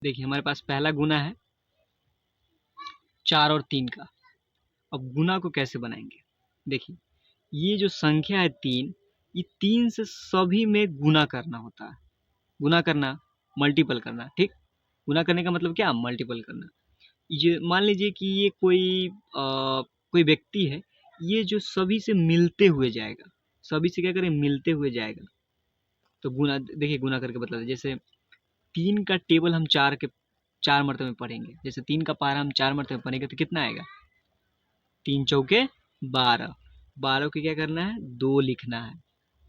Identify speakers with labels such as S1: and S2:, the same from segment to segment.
S1: देखिए हमारे पास पहला गुना है 4 और 3 का। अब गुना को कैसे बनाएंगे? देखिए ये जो संख्या है 3, ये 3 से सभी में गुना करना होता है। गुना करना, मल्टीपल करना, ठीक। गुना करने का मतलब क्या? मल्टीपल करना। ये मान लीजिए कि ये कोई व्यक्ति है, ये जो सभी से मिलते हुए जाएगा, सभी से क्या करें? मिलते हुए जाएगा। तो गुना देखिए, गुना करके बता दें। जैसे 3 का टेबल हम 4 मरतबे में पढ़ेंगे। जैसे 3 का पारा हम 4 मरतबे में पढ़ेंगे तो कितना आएगा? 3 चौके 12। 12 को क्या करना है? 2 लिखना है।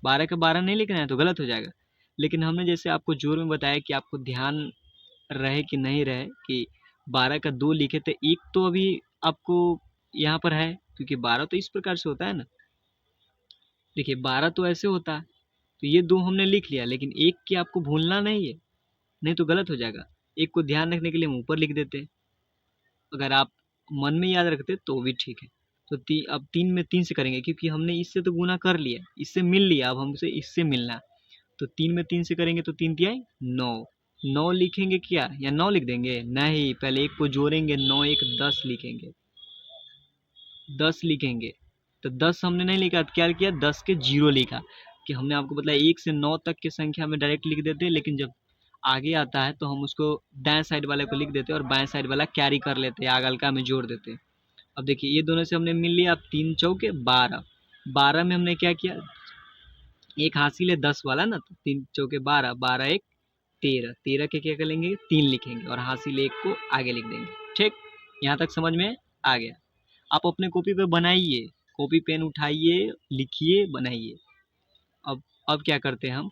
S1: 12 का 12 नहीं लिखना है तो गलत हो जाएगा। लेकिन हमने जैसे आपको जोर में बताया कि आपको ध्यान रहे कि नहीं रहे कि 12 का 2 लिखे, तो एक तो अभी आपको यहाँ पर है, क्योंकि 12 तो इस प्रकार से होता है ना। देखिए 12 तो ऐसे होता है, तो ये 2 हमने लिख लिया, लेकिन एक की आपको भूलना नहीं है, नहीं तो गलत हो जाएगा। एक को ध्यान रखने के लिए हम ऊपर लिख देते, अगर आप मन में याद रखते तो भी ठीक है। तो अब 3 में 3 से करेंगे, क्योंकि हमने इससे तो गुना कर लिया, इससे मिल लिया, अब हमसे इससे मिलना। तो 3 में 3 से करेंगे तो 3 तियाई 9। 9 लिखेंगे क्या, या 9 लिख देंगे? नहीं, पहले एक को जोड़ेंगे, 9 एक 10 लिखेंगे, 10 लिखेंगे। तो 10 हमने नहीं लिखा, तो क्या किया? 10 के जीरो लिखा। कि हमने आपको बताया 1 से 9 तक की संख्या में डायरेक्ट लिख देते हैं, लेकिन जब आगे आता है तो हम उसको दाएं साइड वाले को लिख देते हैं और बाएं साइड वाला कैरी कर लेते हैं, आगे हल्का में जोड़ देते हैं। अब देखिए ये दोनों से हमने मिल लिया। अब 3 चौके 12। 12 में हमने क्या किया? एक हासिल है 10 वाला ना, तो 3 चौके 12, 12 एक 13। 13 के क्या करेंगे? 3 लिखेंगे और हासिल 1 को आगे लिख देंगे। ठीक, यहाँ तक समझ में आ गया? आप अपने कॉपी पे बनाइए, कॉपी पेन उठाइए, लिखिए, बनाइए। अब क्या करते हैं हम?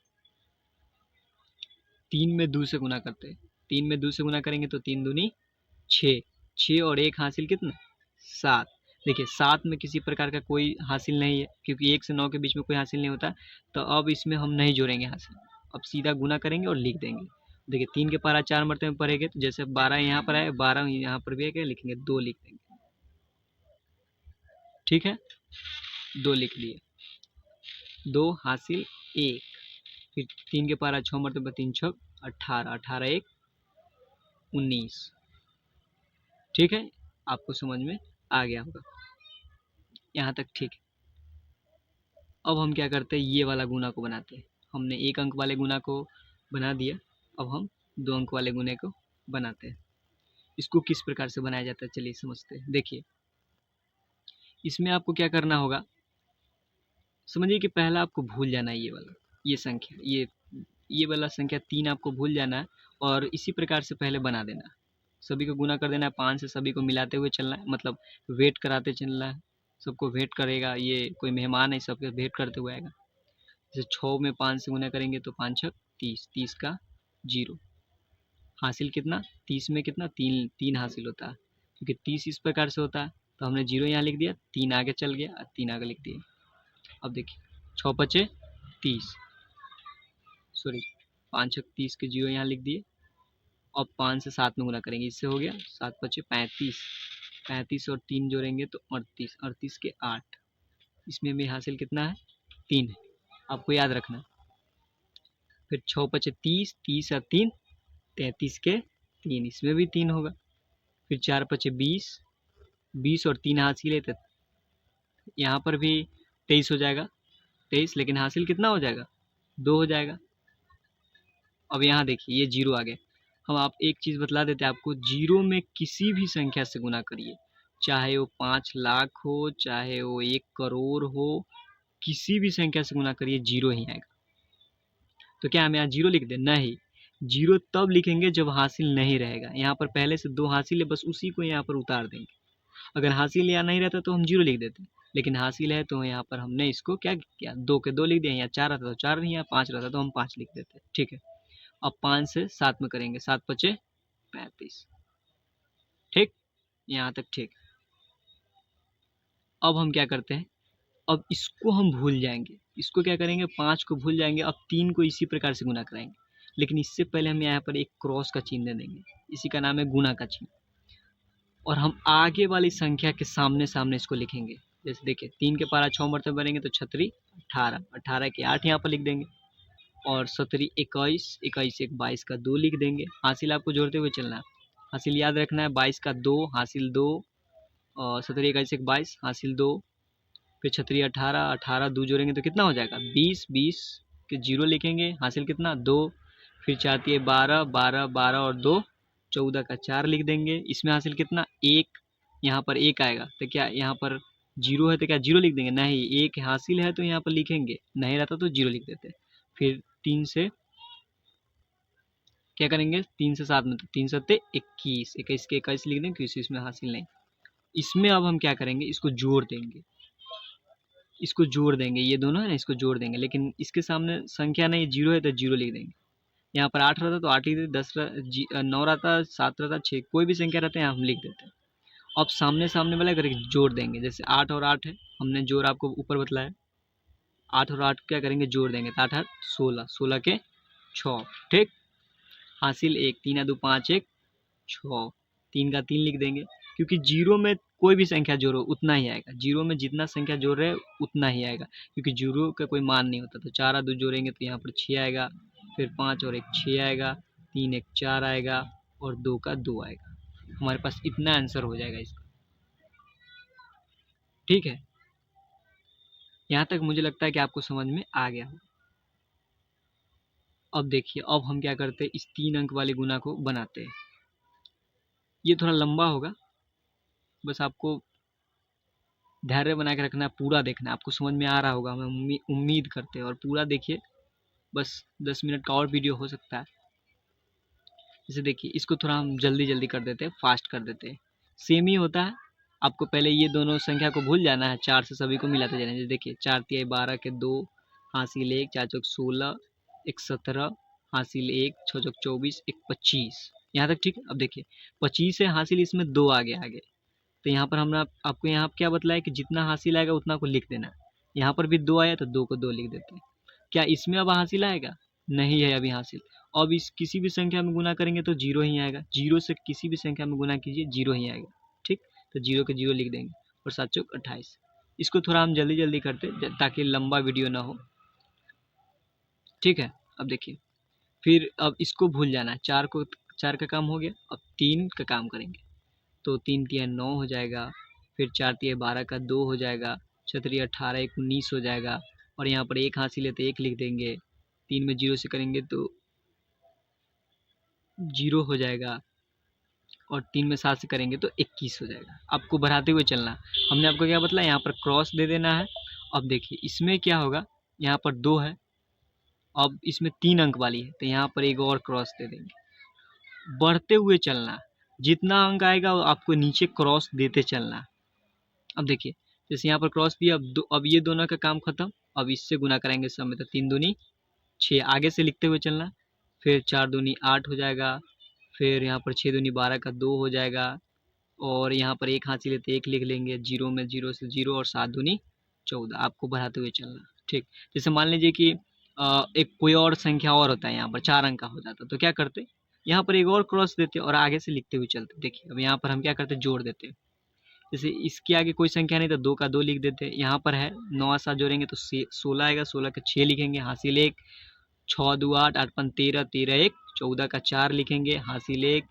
S1: 3 में 2 से गुना करते हैं। 3 में 2 से गुना करेंगे तो 3 दूनी 6। 6 और 1 हासिल कितना? 7। देखिए 7 में किसी प्रकार का कोई हासिल नहीं है, क्योंकि 1 से 9 के बीच में कोई हासिल नहीं होता। तो अब इसमें हम नहीं जोड़ेंगे हासिल, अब सीधा गुना करेंगे और लिख देंगे। देखिए 3 के पारा 4 मरतबे में पढ़ेंगे, तो जैसे 12 यहाँ पर है, 12 यहाँ पर भी है, क्या लिखेंगे? 2 लिख देंगे। ठीक है, 2 लिख लिए। 2 हासिल 1। फिर 3 के पारा 6 मरतबे, 3 छक 18, 18 एक 19। ठीक है, आपको समझ में आ गया होगा यहाँ तक? ठीक है। अब हम क्या करते हैं? ये वाला गुना को बनाते हैं। हमने 1 अंक वाले गुना को बना दिया, अब हम 2 अंक वाले गुने को बनाते हैं। इसको किस प्रकार से बनाया जाता है, चलिए समझते हैं। देखिए इसमें आपको क्या करना होगा, समझिए कि पहला आपको भूल जाना है ये वाला, ये संख्या, ये वाला संख्या 3 आपको भूल जाना है, और इसी प्रकार से पहले बना देना है। सभी को गुना कर देना है 5 से, सभी को मिलाते हुए चलना है, मतलब वेट कराते चलना है। सबको वेट करेगा, ये कोई मेहमान है, सबके वेट करते हुए आएगा। जैसे 6 में 5 से गुना करेंगे तो 5 छक 30, 30 का 0। हासिल कितना? 30 में कितना? 3, 3 हासिल होता है, क्योंकि 30 इस प्रकार से होता है। तो हमने 0 यहाँ लिख दिया, 3 आगे चल गया और 3 आगे लिख दिया। अब देखिए 6 पचे 30, सॉरी 5 छक 30 के 0 यहाँ लिख दिए। अब 5 से 7 में गुना करेंगे, इससे हो गया 7 पचे 35, 35 और 3 जोड़ेंगे तो 38, 38 के 8। इसमें भी हासिल कितना है? 3 है, आपको याद रखना। फिर 6 पचे 30, 30 और 3 33 के 3, इसमें भी 3 होगा। फिर 4 पचे 20, 20 और 3 हासिल है तो यहाँ पर भी 23 हो जाएगा। 23, लेकिन हासिल कितना हो जाएगा? 2 हो जाएगा। अब यहाँ देखिए ये 0 आ गया। हम आप एक चीज़ बतला देते हैं आपको, 0 में किसी भी संख्या से गुना करिए, चाहे वो 5 लाख हो, चाहे वो 1 करोड़ हो, किसी भी संख्या से गुना करिए 0 ही आएगा। तो क्या हम यहाँ 0 लिख दें? नहीं, 0 तब लिखेंगे जब हासिल नहीं रहेगा। यहाँ पर पहले से 2 हासिल है, बस उसी को यहाँ पर उतार देंगे। अगर हासिल यहाँ नहीं रहता तो हम 0 लिख देते, लेकिन हासिल है तो यहाँ पर हमने इसको क्या किया? 2 के 2 लिख दिया। यहाँ 4 रहता तो 4 नहीं, यहाँ 5 रहता तो हम 5 लिख देते। ठीक है, अब 5 से 7 में करेंगे, 7 पचे 35। ठीक, यहाँ तक ठीक। अब हम क्या करते हैं? अब इसको हम भूल जाएंगे, इसको क्या करेंगे? 5 को भूल जाएंगे। अब 3 को इसी प्रकार से गुना कराएंगे, लेकिन इससे पहले हम यहाँ पर एक क्रॉस का चिन्ह दे देंगे, इसी का नाम है गुना का चिन्ह। और हम आगे वाली संख्या के सामने सामने इसको लिखेंगे। जैसे देखिए 3 के पारा 6 मरतबे बनेंगे तो 36 18, 18 के 8 यहाँ पर लिख देंगे। और 17 21, 21 1 22 का 2 लिख देंगे। हासिल आपको जोड़ते हुए चलना है। हासिल याद रखना है 22 का 2, हासिल 2, और 17 21 1 22, हासिल 2, फिर 36 18, 18 2 जोड़ेंगे तो कितना हो जाएगा 20, 20 के 0 लिखेंगे, हासिल कितना 2, फिर 4 3 12, 12 12 और 2 14 का 4 लिख देंगे। इसमें हासिल कितना 1, यहाँ पर 1 आएगा तो क्या यहाँ पर 0 है तो क्या 0 लिख देंगे, नहीं 1 हासिल है तो यहाँ पर लिखेंगे, नहीं रहता तो 0 लिख देते। फिर 3 से क्या करेंगे 3 से 7 में, तो 3 7 21, 21 के 21 लिख देंगे क्योंकि इसमें हासिल नहीं। इसमें अब हम क्या करेंगे इसको जोड़ देंगे, इसको जोड़ देंगे, ये दोनों है ना इसको जोड़ देंगे, लेकिन इसके सामने संख्या नहीं 0 है तो 0 लिख देंगे। यहाँ पर 8 रहता तो 8 लिख देते, 9 रहता, 7 रहता, 6 कोई भी संख्या रहता है यहाँ हम लिख देते हैं। अब सामने सामने वाला करके जोड़ देंगे, जैसे 8 और 8 है, हमने जोड़ आपको ऊपर बतलाया, 8 और 8 क्या करेंगे जोड़ देंगे, तो 8 8 16, 16 के 6, ठीक। हासिल 1, 3 या 2 5 1 6, 3 का 3 लिख देंगे, क्योंकि जीरो में कोई भी संख्या जोड़ो उतना ही आएगा, जीरो में जितना संख्या जोड़ रहे हैं उतना ही आएगा, क्योंकि जीरो का कोई मान नहीं होता। तो 4 और 2 जोड़ेंगे तो यहाँ पर 6 आएगा, फिर 5 और 1 6 आएगा, 3 1 4 आएगा और 2 का 2 आएगा। हमारे पास इतना आंसर हो जाएगा इसका, ठीक है। यहाँ तक मुझे लगता है कि आपको समझ में आ गया हो। अब देखिए अब हम क्या करते हैं, इस 3 अंक वाले गुना को बनाते हैं। ये थोड़ा लंबा होगा, बस आपको धैर्य बना के रखना है, पूरा देखना है, आपको समझ में आ रहा होगा हमें उम्मीद करते हैं। और पूरा देखिए, बस 10 मिनट का और वीडियो हो सकता है। जैसे देखिए इसको थोड़ा हम जल्दी जल्दी कर देते हैं, फास्ट कर देते हैं। सेम ही होता है, आपको पहले ये दोनों संख्या को भूल जाना है, 4 से सभी को मिलाते जाना है। जैसे देखिए 4 तिहाई 12 के 2, हासिल 1, 4 चौक 16, 1 17, हासिल 1, 6 चौक 24, 1 25, यहाँ तक ठीक है। अब देखिए 25 है हासिल, इसमें 2 आगे, तो यहाँ पर हमने आपको यहाँ क्या बतलाया कि जितना हासिल आएगा उतना को लिख देना है। यहाँ पर भी 2 आया तो 2 को 2 लिख देते हैं। क्या इसमें अब हासिल आएगा, नहीं है अभी हासिल। अब इस किसी भी संख्या में गुना करेंगे तो 0 ही आएगा, 0 से किसी भी संख्या में गुना कीजिए 0 ही आएगा, ठीक। तो 0 के 0 लिख देंगे, और 7 चौक 28। इसको थोड़ा हम जल्दी जल्दी करते ताकि लंबा वीडियो ना हो, ठीक है। अब देखिए फिर अब इसको भूल जाना है, 4 का काम हो गया, अब 3 का काम करेंगे। तो 3 तिया 9 हो जाएगा, फिर 4 तिया 12 का 2 हो जाएगा, 6 तिया 18 1 19 हो जाएगा, और यहाँ पर 1 हासिल है तो 1 लिख देंगे। 3 में 0 से करेंगे तो 0 हो जाएगा, और 3 में 7 से करेंगे तो 21 हो जाएगा। आपको बढ़ाते हुए चलना। हमने आपको क्या बतलाया, यहाँ पर क्रॉस दे देना है। अब देखिए इसमें क्या होगा, यहाँ पर 2 है, अब इसमें 3 अंक वाली है तो यहाँ पर एक और क्रॉस दे देंगे। बढ़ते हुए चलना, जितना अंक आएगा वो आपको नीचे क्रॉस देते चलना। अब देखिए जैसे यहाँ पर क्रॉस दिया, अब ये दोनों का काम खत्म। अब इससे गुना कराएंगे सब में, तो 3 दूनी 6, आगे से लिखते हुए चलना। फिर 4 दूनी 8 हो जाएगा, फिर यहाँ पर 6 दूनी 12 का 2 हो जाएगा, और यहाँ पर 1 हासिल है तो 1 लिख लेंगे, 0 में 0 से 0, और 7 दूनी 14। आपको बढ़ाते हुए चलना, ठीक। जैसे मान लीजिए कि एक कोई और संख्या और होता है, यहाँ पर 4 अंक का हो जाता तो क्या करते, यहाँ पर एक और क्रॉस देते और आगे से लिखते हुए चलते। देखिए अब यहाँ पर हम क्या करते, जोड़ देते। जैसे इसके आगे कोई संख्या नहीं तो 2 का 2 लिख देते। यहाँ पर है 9 7 जोड़ेंगे तो 16 आएगा, 16 के 6 लिखेंगे, हासिल 1, 6 2 8, 8 5 13, 13 1 14 का 4 लिखेंगे, हासिल 1,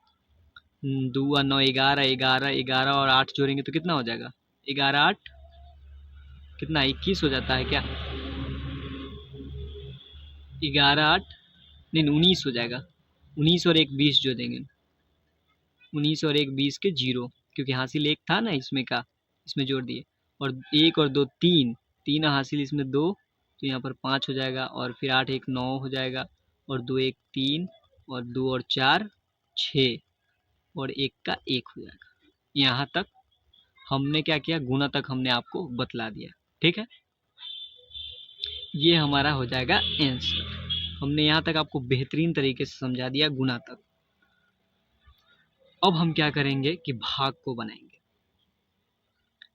S1: 2 और 9 11, 11 11 और 8 जोड़ेंगे तो कितना हो जाएगा, 11 8 कितना 21 हो जाता है क्या, 11 8 नहीं 19 हो जाएगा। 19 और 1 20 जो देंगे, 19 और 1 20 के 0, क्योंकि हासिल 1 था ना इसमें का, इसमें जोड़ दिए। और 1 और 2 3, 3 हासिल इसमें 2, तो यहाँ पर 5 हो जाएगा, और फिर 8 1 9 हो जाएगा, और 2 1 3, और 2 और 4 6, और 1 का 1 हो जाएगा। यहाँ तक हमने क्या किया, गुना तक हमने आपको बतला दिया, ठीक है। ये हमारा हो जाएगा आंसर। हमने यहाँ तक आपको बेहतरीन तरीके से समझा दिया गुना तक। अब हम क्या करेंगे कि भाग को बनाएंगे।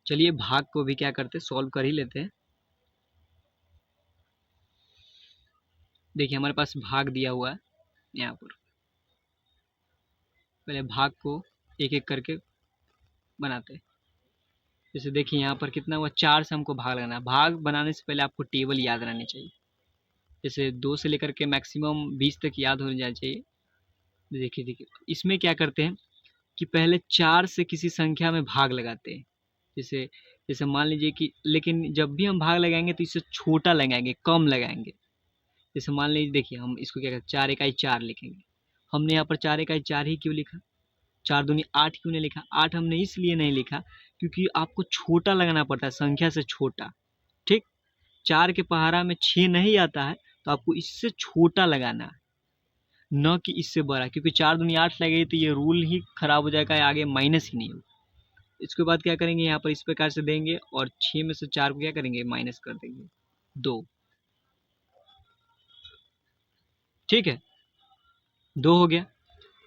S1: चलिए भाग को भी क्या करते, सॉल्व कर ही लेते हैं। देखिए हमारे पास भाग दिया हुआ है, यहाँ पर पहले भाग को एक एक करके बनाते हैं। जैसे देखिए यहाँ पर कितना हुआ, 4 से हमको भाग लगाना है। भाग बनाने से पहले आपको टेबल याद रहनी चाहिए। जैसे 2 से लेकर के मैक्सिमम 20 तक याद हो जाना चाहिए। देखिए इसमें क्या करते हैं कि पहले 4 से किसी संख्या में भाग लगाते हैं। जैसे जैसे मान लीजिए कि, लेकिन जब भी हम भाग लगाएंगे तो इससे छोटा लगाएंगे, कम लगाएंगे। जैसे मान लीजिए, देखिए हम इसको क्या करते, 4 इकाई 4 लिखेंगे। हमने यहाँ पर 4 इकाई 4 ही क्यों लिखा, 4 दूनी 8 क्यों नहीं लिखा? 8 हमने इसलिए नहीं लिखा क्योंकि आपको छोटा लगाना पड़ता है, संख्या से छोटा। ठीक, 4 के पहाड़ा में 6 नहीं आता है तो आपको इससे छोटा लगाना है, न कि इससे बड़ा, क्योंकि 4 दूनी 8 लगेगी तो ये रूल ही खराब हो जाएगा, आगे माइनस ही नहीं होगा। इसके बाद क्या करेंगे, यहाँ पर इस प्रकार से देंगे और 6 में से 4 को क्या करेंगे, माइनस कर देंगे 2। ठीक है, 2 हो गया।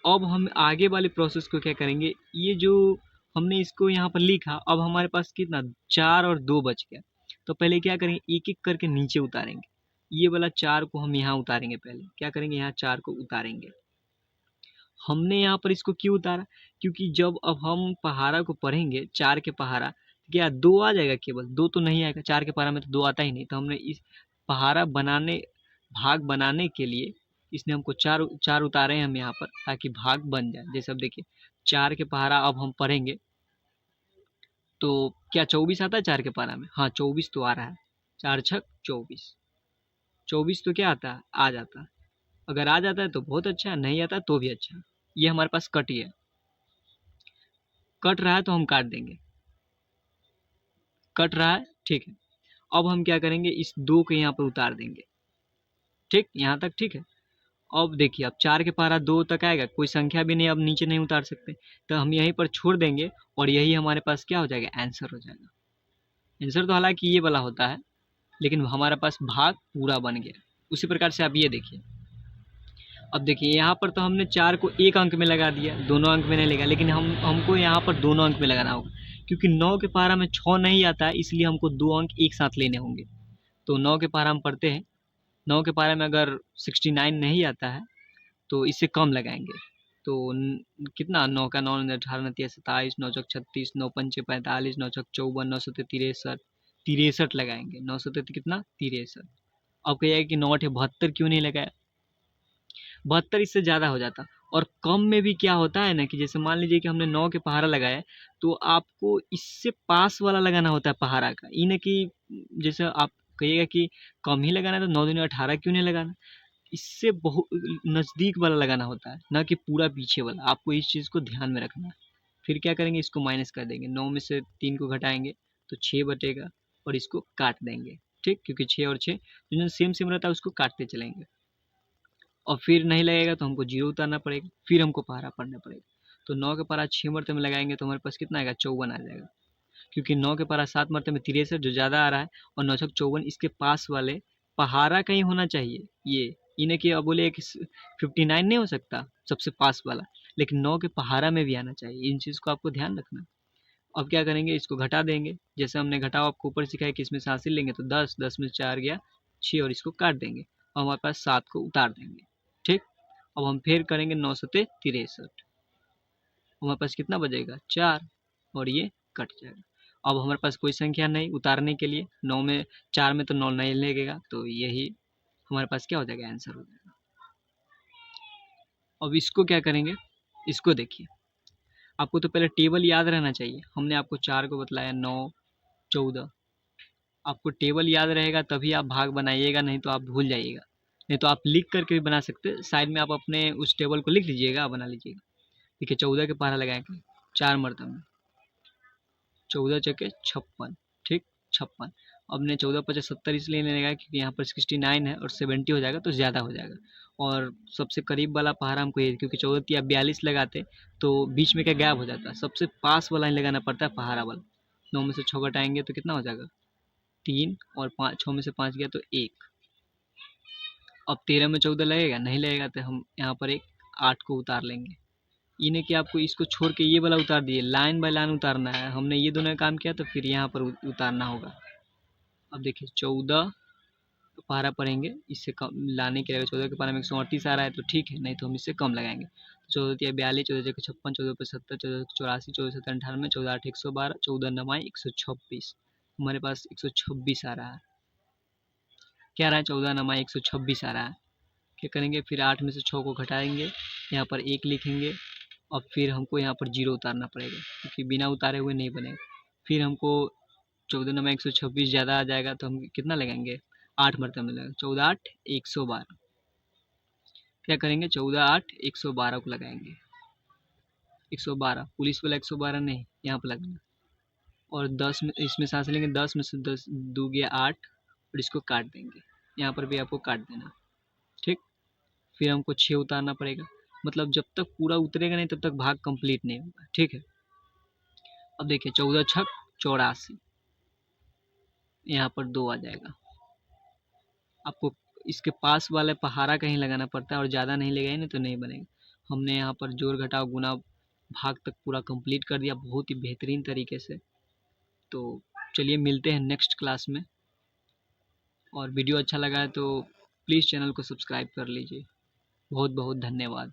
S1: अब हम आगे वाले प्रोसेस को क्या करेंगे, ये जो हमने इसको यहाँ पर लिखा, अब हमारे पास कितना, 4 और 2 बच गया। तो पहले क्या करेंगे, एक एक करके नीचे उतारेंगे। ये वाला 4 को हम यहाँ उतारेंगे, पहले क्या करेंगे, यहाँ 4 को उतारेंगे। हमने यहाँ पर इसको क्यों उतारा, क्योंकि जब अब हम पहाड़ा को पढ़ेंगे, 4 के पहाड़ा, क्या 2 आ जाएगा, केवल 2 तो नहीं आएगा, 4 के पहाड़ा में तो 2 आता ही नहीं। तो हमने इस पहाड़ा बनाने, भाग बनाने के लिए इसने हमको 4 4 उतारे हैं हम यहाँ पर, ताकि भाग बन जाए। जैसे अब देखिए 4 के पहाड़ा अब हम पढ़ेंगे तो क्या 24 आता है 4 के पहाड़ा में? हाँ 24 तो आ रहा है, 4 छक 24, 24 तो क्या आता है, आ जाता है। अगर आ जाता है तो बहुत अच्छा, नहीं आता तो भी अच्छा। ये हमारे पास कट ही है, कट रहा है तो हम काट देंगे, कट रहा है, ठीक है। अब हम क्या करेंगे, इस 2 को यहाँ पर उतार देंगे। ठीक, यहाँ तक ठीक है। अब देखिए, अब 4 के पहाड़ा 2 तक आएगा, कोई संख्या भी नहीं, अब नीचे नहीं उतार सकते, तो हम यहीं पर छोड़ देंगे और यही हमारे पास क्या हो जाएगा, आंसर हो जाएगा। आंसर तो हालांकि ये वाला होता है, लेकिन हमारे पास भाग पूरा बन गया। उसी प्रकार से आप ये देखिए, अब देखिए यहाँ पर तो हमने 4 को 1 अंक में लगा दिया, दोनों अंक में नहीं लगा, लेकिन हमको यहाँ पर दोनों अंक में लगाना होगा, क्योंकि 9 के पहाड़ा में 6 नहीं आता है, इसलिए हमको 2 अंक एक साथ लेने होंगे। तो 9 के पहाड़ा हम पढ़ते हैं, 9 के पहाड़ा में अगर 69 नहीं आता है तो इससे कम लगाएंगे। तो कितना, 9 का 9 18 29 27 9 चौक 36 9 पंचे 45 9 छक 54 9 सत्ते 63 63 लगाएंगे, 9 सत्ते कितना 63। अब कहिएगा कि 9 अठे 72 क्यों नहीं लगाया, 72 इससे ज़्यादा हो जाता। और कम में भी क्या होता है ना, कि जैसे मान लीजिए कि हमने 9 के पहाड़ा लगाया, तो आपको इससे पास वाला लगाना होता है पहाड़ा का, ये ना कि जैसे आप कहिएगा कि कम ही लगाना है तो 9 दूनी 18 क्यों नहीं लगाना, इससे बहुत नज़दीक वाला लगाना होता है, ना कि पूरा पीछे वाला। आपको इस चीज़ को ध्यान में रखना है। फिर क्या करेंगे, इसको माइनस कर देंगे, 9 में से 3 को घटाएंगे तो 6 बटेगा और इसको काट देंगे। ठीक, क्योंकि 6 और 6 जो सेम सेम रहता है उसको काटते चलेंगे। और फिर नहीं लगेगा तो हमको 0 उतारना पड़ेगा, फिर हमको पहाड़ा पढ़ना पड़ेगा। तो 9 के पहाड़ा 6 मरते में लगाएंगे तो हमारे पास कितना आएगा, 54 आ जाएगा, क्योंकि 9 के पहाड़ा 7 मरते में 63 जो ज़्यादा आ रहा है, और 9 छक 54 इसके पास वाले पहाड़ा कहीं होना चाहिए। ये इन्हें कि अब बोले कि 59 नहीं हो सकता सबसे पास वाला, लेकिन 9 के पहाड़ा में भी आना चाहिए। इन चीज़ को आपको ध्यान रखना। अब क्या करेंगे, इसको घटा देंगे, जैसे हमने घटाओ आपको ऊपर सिखाया कि इसमें से हासिल लेंगे तो 10 10 में 4 गया 6 और इसको काट देंगे और हमारे पास 7 को उतार देंगे। ठीक, अब हम फिर करेंगे 9 सत्ते 63, हमारे पास कितना बचेगा 4 और ये कट जाएगा। अब हमारे पास कोई संख्या नहीं उतारने के लिए, 9 में 4 में तो 9 नहीं लगेगा, तो यही हमारे पास क्या हो जाएगा, आंसर हो जाएगा। अब इसको क्या करेंगे, इसको देखिए, आपको तो पहले टेबल याद रहना चाहिए। हमने आपको 4 को बतलाया, 9 14, आपको टेबल याद रहेगा तभी आप भाग बनाइएगा, नहीं तो आप भूल जाइएगा। नहीं तो आप लिख करके भी बना सकते, साइड में आप अपने उस टेबल को लिख लीजिएगा, बना लीजिएगा। देखिए 14 के पहाड़ा लगाएंगे 4 मरतबा में, 14 चौके 56। ठीक, 56। अब ने 14 पचास 70 इसलिए नहीं लगाया क्योंकि यहाँ पर 69 है और 70 हो जाएगा तो ज़्यादा हो जाएगा। और सबसे करीब वाला पहाड़ा हमको ये, क्योंकि 14 या 42 लगाते तो बीच में क्या गैप हो जाता है, सबसे पास वाला ही लगाना पड़ता है पहाड़ा वाला। 9 में से 6 घटाएंगे तो कितना हो जाएगा 3, और 5 6 में से 5 गया तो 1। अब 13 में 14 लगेगा, नहीं लगेगा तो हम यहाँ पर एक 8 को उतार लेंगे। इन्हें कि आपको इसको छोड़ के ये वाला उतार दिए, लाइन बाय लाइन उतारना है। हमने ये दोनों काम किया तो फिर यहाँ पर उतारना होगा। अब देखिए 14 पारा पढ़ेंगे, इससे कम लाने के लिए 14 के पारा में 138 आ रहा है तो ठीक है, नहीं तो हम इससे कम लगाएंगे। 14 या 42, 14 56, 14 75, 14 84, 14 17 98, 14 8 112, 14 9 126, हमारे पास 126 आ रहा है। क्या रहा है 14 नमा 126 आ रहा है। क्या करेंगे फिर 8 में से 6 को घटाएंगे, यहाँ पर 1 लिखेंगे और फिर हमको यहाँ पर 0 उतारना पड़ेगा क्योंकि बिना उतारे हुए नहीं बनेगा। फिर हमको 14 नमा 126 ज़्यादा आ जाएगा तो हम कितना लगाएंगे 8 मरतबा में लगाएंगे 14 8 112। क्या करेंगे 14 8 112 को लगाएंगे 112 पुलिस वाला 112 नहीं यहाँ पर लगाना। और 10 में इसमें सांस लेंगे 10 में से 10 2 गया 8 और इसको काट देंगे, यहाँ पर भी आपको काट देना। ठीक, फिर हमको 6 उतारना पड़ेगा, मतलब जब तक पूरा उतरेगा नहीं तब तक भाग कंप्लीट नहीं होगा। ठीक है, अब देखिए 14 छक 84, यहाँ पर 2 आ जाएगा। आपको इसके पास वाले पहाड़ा कहीं लगाना पड़ता है और ज़्यादा नहीं लगाए ना तो नहीं बनेगा। हमने यहाँ पर जोड़ घटाव गुना भाग तक पूरा कंप्लीट कर दिया बहुत ही बेहतरीन तरीके से। तो चलिए मिलते हैं नेक्स्ट क्लास में, और वीडियो अच्छा लगा है तो प्लीज़ चैनल को सब्सक्राइब कर लीजिए। बहुत बहुत धन्यवाद।